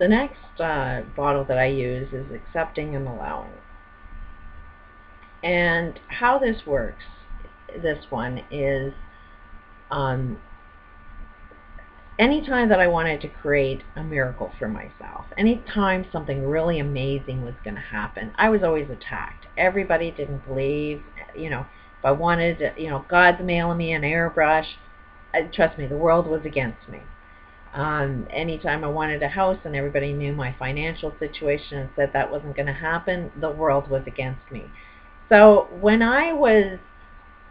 The next bottle that I use is accepting and allowing. And how this works, this one is anytime that I wanted to create a miracle for myself, anytime something really amazing was going to happen, I was always attacked. Everybody didn't believe, if I wanted, God's mailing me an airbrush, trust me, the world was against me. Anytime I wanted a house and everybody knew my financial situation and said that wasn't going to happen, the world was against me. So when I was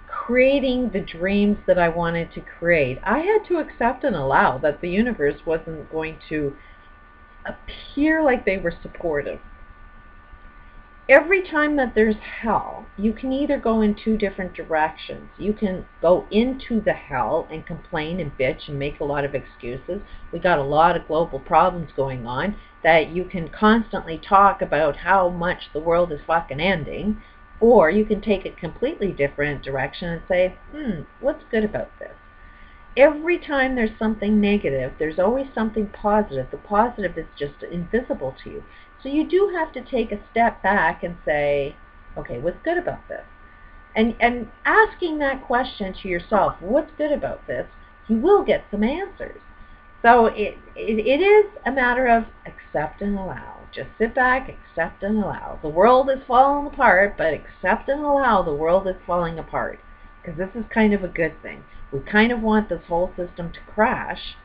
creating the dreams that I wanted to create, I had to accept and allow that the universe wasn't going to appear like they were supportive. Every time that there's hell, you can either go in two different directions. You can go into the hell and complain and bitch and make a lot of excuses. We got a lot of global problems going on that you can constantly talk about how much the world is fucking ending. Or you can take a completely different direction and say, what's good about this? Every time there's something negative, there's always something positive. The positive is just invisible to you. So you do have to take a step back and say, okay, what's good about this? And asking that question to yourself, what's good about this, you will get some answers. So it is a matter of accept and allow. Just sit back, accept and allow. The world is falling apart, but accept and allow the world is falling apart. Because this is kind of a good thing. We kind of want this whole system to crash,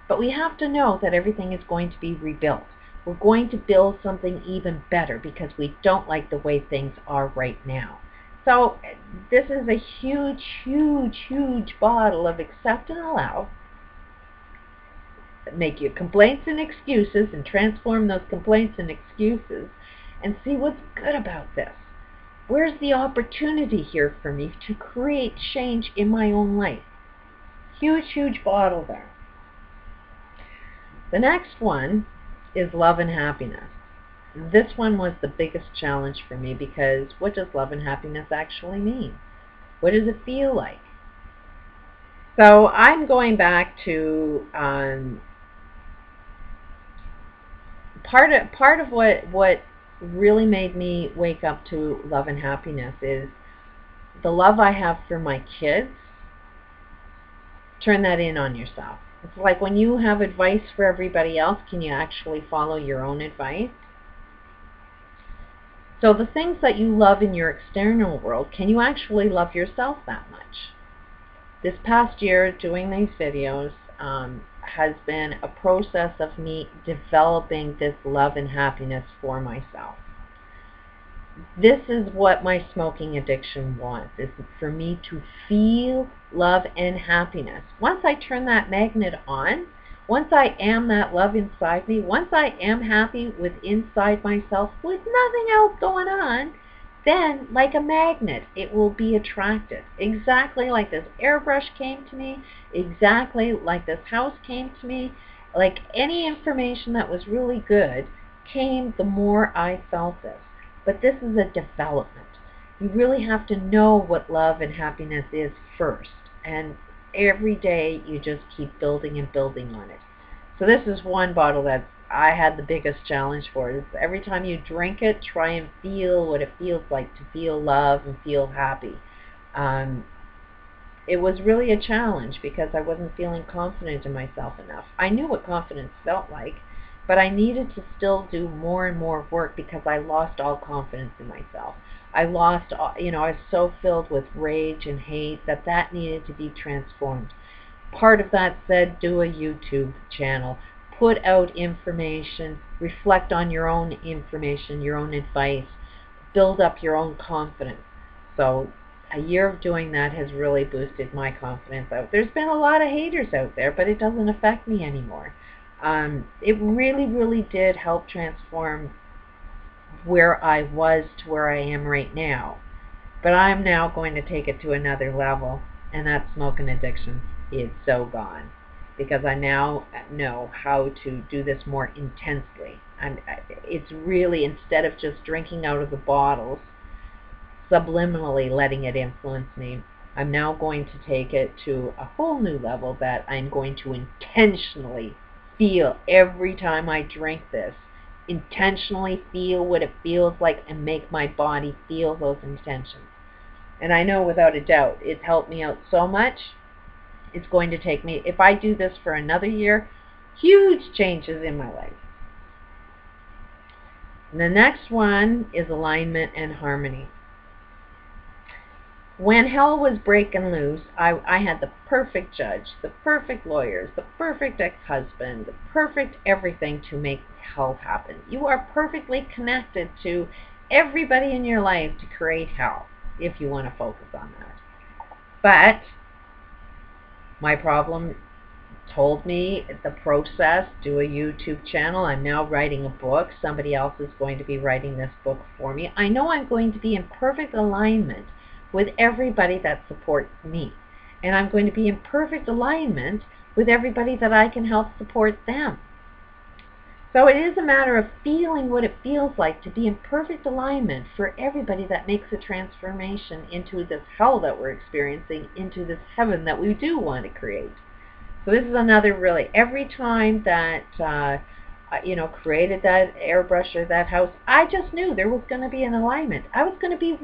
but we have to know that everything is going to be rebuilt. We're going to build something even better because we don't like the way things are right now. So this is a huge, huge, huge bottle of accept and allow. Make your complaints and excuses and transform those complaints and excuses and see what's good about this. Where's the opportunity here for me to create change in my own life? Huge, huge bottle there. The next one is love and happiness. This one was the biggest challenge for me because what does love and happiness actually mean? What does it feel like? So I'm going back to part of what really made me wake up to love and happiness is the love I have for my kids. Turn that in on yourself. It's like when you have advice for everybody else, can you actually follow your own advice? So the things that you love in your external world, can you actually love yourself that much? This past year, doing these videos has been a process of me developing this love and happiness for myself. This is what my smoking addiction wants, is for me to feel love and happiness. Once I turn that magnet on, once I am that love inside me, once I am happy with inside myself with nothing else going on, then like a magnet, it will be attracted. Exactly like this airbrush came to me, exactly like this house came to me, like any information that was really good came the more I felt it. But this is a development. You really have to know what love and happiness is first. And every day you just keep building and building on it. So this is one bottle that I had the biggest challenge for. Is every time you drink it, try and feel what it feels like to feel love and feel happy. It was really a challenge because I wasn't feeling confident in myself enough. I knew what confidence felt like, but I needed to still do more and more work because I lost all confidence in myself. I lost, I was so filled with rage and hate that needed to be transformed. Part of that said, do a YouTube channel. Put out information. Reflect on your own information, your own advice. Build up your own confidence. So a year of doing that has really boosted my confidence out. There's been a lot of haters out there, but it doesn't affect me anymore. It really, really did help transform where I was to where I am right now. But I'm now going to take it to another level, and that smoking addiction is so gone. Because I now know how to do this more intensely. It's really, instead of just drinking out of the bottles, subliminally letting it influence me, I'm now going to take it to a whole new level that I'm going to intentionally feel every time I drink this. Intentionally feel what it feels like and make my body feel those intentions. And I know without a doubt it's helped me out so much. It's going to take me, if I do this for another year, huge changes in my life. And the next one is alignment and harmony. When hell was breaking loose, I had the perfect judge, the perfect lawyers, the perfect ex-husband, the perfect everything to make hell happen. You are perfectly connected to everybody in your life to create hell, if you want to focus on that. But my problem told me the process, do a YouTube channel. I'm now writing a book. Somebody else is going to be writing this book for me. I know I'm going to be in perfect alignment with everybody that supports me. And I'm going to be in perfect alignment with everybody that I can help support them. So it is a matter of feeling what it feels like to be in perfect alignment for everybody that makes a transformation into this hell that we're experiencing, into this heaven that we do want to create. So this is another really, every time that, created that airbrush or that house, I just knew there was going to be an alignment. I was going to be,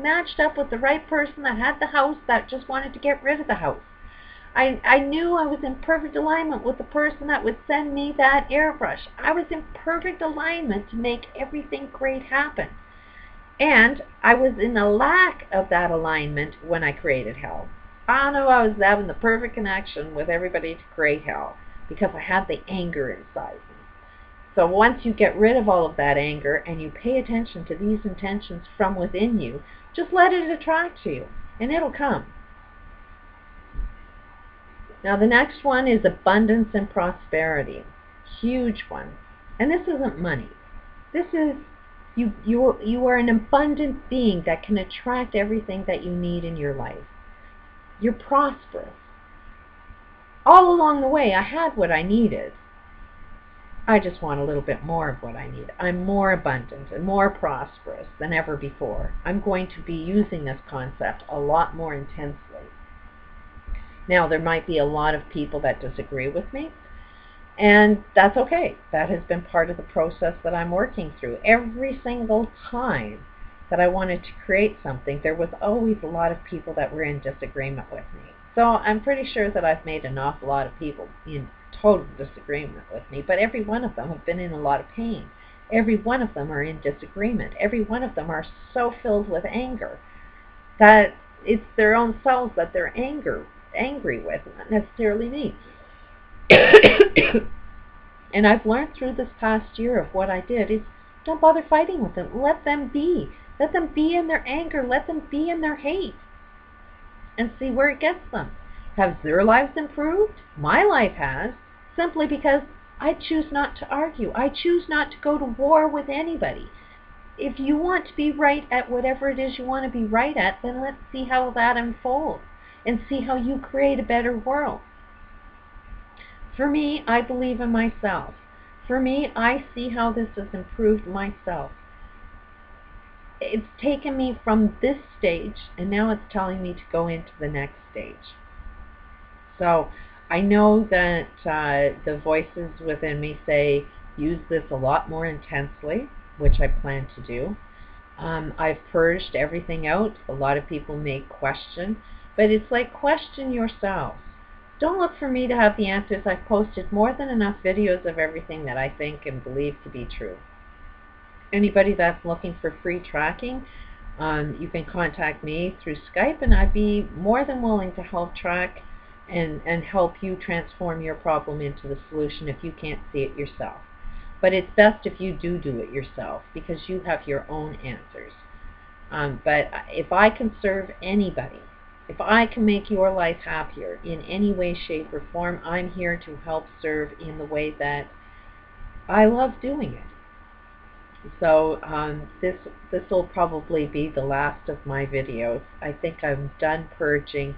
matched up with the right person that had the house that just wanted to get rid of the house. I knew I was in perfect alignment with the person that would send me that airbrush. I was in perfect alignment to make everything great happen. And I was in a lack of that alignment when I created hell. I know I was having the perfect connection with everybody to create hell because I had the anger inside me. So once you get rid of all of that anger and you pay attention to these intentions from within you, just let it attract to you and it'll come. Now the next one is abundance and prosperity. Huge one. And this isn't money. This is you are an abundant being that can attract everything that you need in your life. You're prosperous. All along the way I had what I needed. I just want a little bit more of what I need. I'm more abundant and more prosperous than ever before. I'm going to be using this concept a lot more intensely. Now, there might be a lot of people that disagree with me, and that's okay. That has been part of the process that I'm working through. Every single time that I wanted to create something, there was always a lot of people that were in disagreement with me. So I'm pretty sure that I've made an awful lot of people in total disagreement with me, but every one of them have been in a lot of pain. Every one of them are in disagreement. Every one of them are so filled with anger that it's their own selves that they're angry with, not necessarily me. And I've learned through this past year of what I did is don't bother fighting with them. Let them be. Let them be in their anger. Let them be in their hate. And see where it gets them. Have their lives improved? My life has, simply because I choose not to argue. I choose not to go to war with anybody. If you want to be right at whatever it is you want to be right at, then let's see how that unfolds and see how you create a better world. For me, I believe in myself. For me, I see how this has improved myself. It's taken me from this stage, and now it's telling me to go into the next stage. So I know that the voices within me say, use this a lot more intensely, which I plan to do. I've purged everything out. A lot of people may question, but it's like question yourself. Don't look for me to have the answers. I've posted more than enough videos of everything that I think and believe to be true. Anybody that's looking for free tracking, you can contact me through Skype, and I'd be more than willing to help track and help you transform your problem into the solution if you can't see it yourself. But it's best if you do it yourself because you have your own answers. But if I can serve anybody, if I can make your life happier in any way, shape, or form, I'm here to help serve in the way that I love doing it. So this will probably be the last of my videos. I think I'm done purging.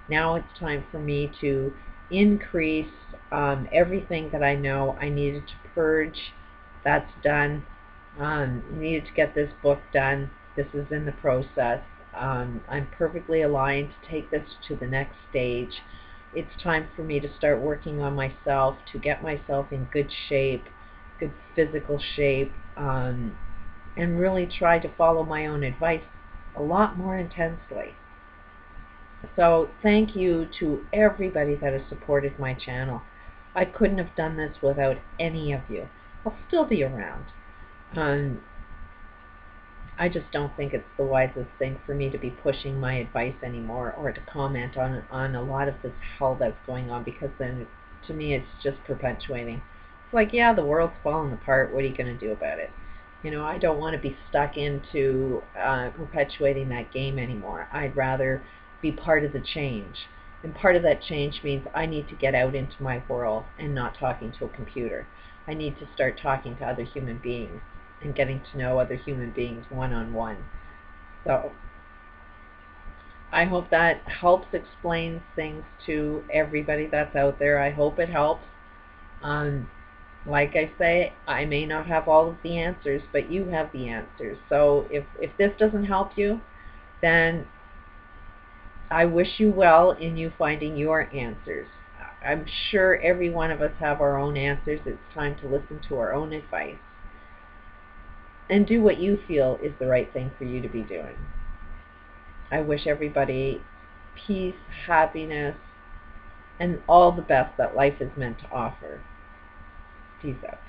Now it's time for me to increase everything that I know I needed to purge. That's done. Needed to get this book done. This is in the process. I'm perfectly aligned to take this to the next stage. it's time for me to start working on myself, to get myself in good shape, good physical shape, and really try to follow my own advice a lot more intensely. So thank you to everybody that has supported my channel. I couldn't have done this without any of you. I'll still be around. I just don't think it's the wisest thing for me to be pushing my advice anymore, or to comment on a lot of this hell that's going on, because then to me it's just perpetuating. It's like, yeah, the world's falling apart. What are you going to do about it? You know, I don't want to be stuck into perpetuating that game anymore. I'd rather be part of the change. And part of that change means I need to get out into my world and not talking to a computer. I need to start talking to other human beings and getting to know other human beings one-on-one. So I hope that helps explain things to everybody that's out there. I hope it helps. Like I say, I may not have all of the answers, but you have the answers. So if this doesn't help you, then I wish you well in you finding your answers. I'm sure every one of us have our own answers. It's time to listen to our own advice and do what you feel is the right thing for you to be doing. I wish everybody peace, happiness, and all the best that life is meant to offer. Peace out.